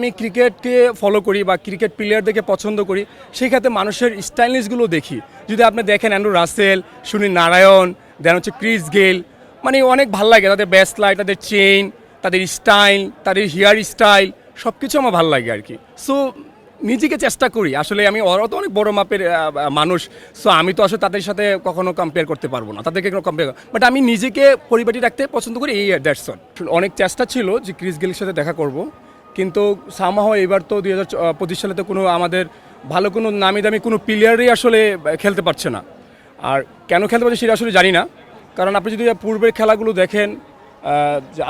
আমি ক্রিকেটকে ফলো করি বা ক্রিকেট প্লেয়ারদেরকে পছন্দ করি, সেই ক্ষেত্রে মানুষের স্টাইলিশগুলো দেখি। যদি আপনি দেখেন অ্যান্ড্রু রাসেল, সুনীল নারায়ণ, দেন হচ্ছে ক্রিস গেল, মানে অনেক ভালো লাগে তাদের বেস্ট লাইট, তাদের চেইন, তাদের স্টাইল, তাদের হেয়ার স্টাইল, সব কিছু আমার ভালো লাগে আর কি। সো নিজেকে চেষ্টা করি, আসলে আমি ওরা তো অনেক বড় মাপের মানুষ, সো আমি তো আসলে তাদের সাথে কখনো কম্পেয়ার করতে পারবো না, তাদেরকে কোনো কম্পেয়ার, বাট আমি নিজেকে পরিপাটি রাখতে পছন্দ করি, এই দ্যাটস অল। অনেক চেষ্টা ছিল যে ক্রিস গেলের সাথে দেখা করব, কিন্তু সামহাও এবার তো 2025 সালে তো কোনো আমাদের ভালো কোনো নামি দামি কোনো প্লেয়ারই আসলে খেলতে পারছে না। আর কেন খেলতে পারছে সেটা আসলে জানি না, কারণ আপনি যদি পূর্বের খেলাগুলো দেখেন,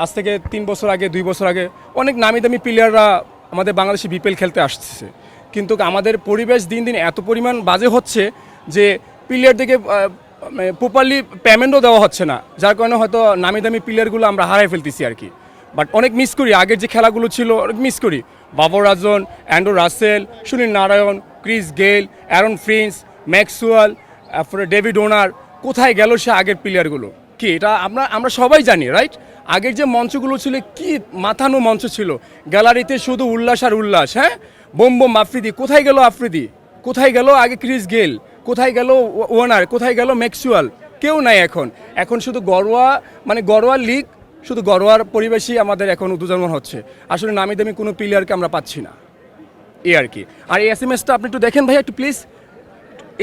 আজ থেকে 3 বছর আগে 2 বছর আগে অনেক নামি দামি প্লেয়াররা আমাদের বাংলাদেশে বিপিএল খেলতে আসছে, কিন্তু আমাদের পরিবেশ দিন দিন এত পরিমাণ বাজে হচ্ছে যে প্লেয়ারদেরকে প্রপারলি পেমেন্টও দেওয়া হচ্ছে না, যার কারণে হয়তো নামি দামি প্লেয়ারগুলো আমরা হারাই ফেলতেছি আর কি। বাট অনেক মিস করি, আগের যে খেলাগুলো ছিল অনেক মিস করি। Babar Azam, Andrew Russell, Sunil Narine, Chris Gayle, Aaron Finch, Maxwell, তারপরে ডেভিড ওনার, কোথায় গেল সে আগের প্লেয়ারগুলো? কি এটা আমরা সবাই জানি, রাইট? আগের যে মঞ্চগুলো ছিল কি মাথানো মঞ্চ ছিল, গ্যালারিতে শুধু উল্লাস আর উল্লাস। হ্যাঁ, বোম বোম আফ্রিদি, কোথায় গেল আফ্রিদি? কোথায় গেল আগে ক্রিস গেল? কোথায় গেল ওয়ার্নার? কোথায় গেল ম্যাক্সওয়েল? কেউ নাই এখন। এখন শুধু ঘরোয়া, মানে ঘরোয়া লিগ, শুধু ঘরোয়ার পরিবেশই আমাদের এখন উদ্বোধন হচ্ছে, আসলে নামি দামি কোনো প্লেয়ারকে আমরা পাচ্ছি না, এই আর কি। আর এই এসএমএসটা আপনি একটু দেখেন ভাই, একটু প্লিজ।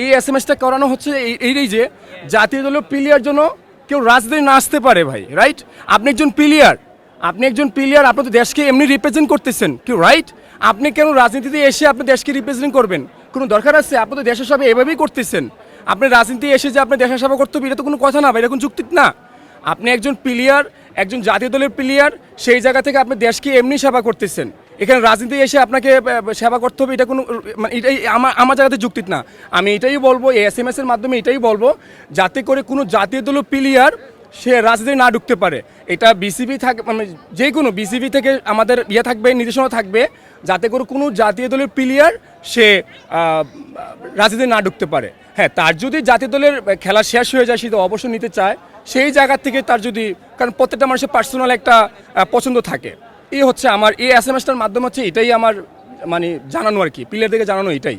এই এসএমএসটা করানো হচ্ছে এই যে জাতীয় দলীয় প্লেয়ার জন্য কেউ রাজনীতি না আসতে পারে ভাই, রাইট? আপনি একজন প্লেয়ার, আপনি তো দেশকে এমনি রিপ্রেজেন্ট করতেছেন, কেউ, রাইট? আপনি কেন রাজনীতিতে এসে আপনি দেশকে রিপ্রেজেন্ট করবেন? কোনো দরকার আছে? আপনি তো দেশের সবাই এভাবেই করতেছেন। আপনি রাজনীতি এসে যে আপনি দেশের সেবা করতে হবে, এটা তো কোনো কথা না ভাই, এটা কোনো যুক্তি না। আপনি একজন প্লেয়ার, একজন জাতীয় দলের প্লেয়ার, সেই জায়গা থেকে আপনি দেশকে এমনি সেবা করতেছেন। এখানে রাজনীতি এসে আপনাকে সেবা করতে হবে, এটা কোনো, মানে এটাই আমার জায়গাতে যুক্তি না। আমি এটাই বলবো, এই এসএমএসের মাধ্যমে এটাই বলবো, যাতে করে কোনো জাতীয় দলীয় প্লেয়ার সে রাজনীতি না ঢুকতে পারে। এটা বিসিবি থাকে, মানে যে কোনো বিসিবি থেকে আমাদের থাকবে, নির্দেশনা থাকবে, যাতে করে কোনো জাতীয় দলের প্লেয়ার সে রাজনীতি না ঢুকতে পারে। হ্যাঁ, তার যদি জাতীয় দলের খেলা শেষ হয়ে যায়, সেটা অবশ্যই নিতে চায়, সেই জায়গা থেকে তার যদি, কারণ প্রত্যেকটা মানুষের পার্সোনাল একটা পছন্দ থাকে। এই হচ্ছে আমার এই এসএমএসটার মাধ্যমে হচ্ছে এটাই আমার মানে জানানো আর কি, প্লেয়ারদেরকে জানানো এটাই।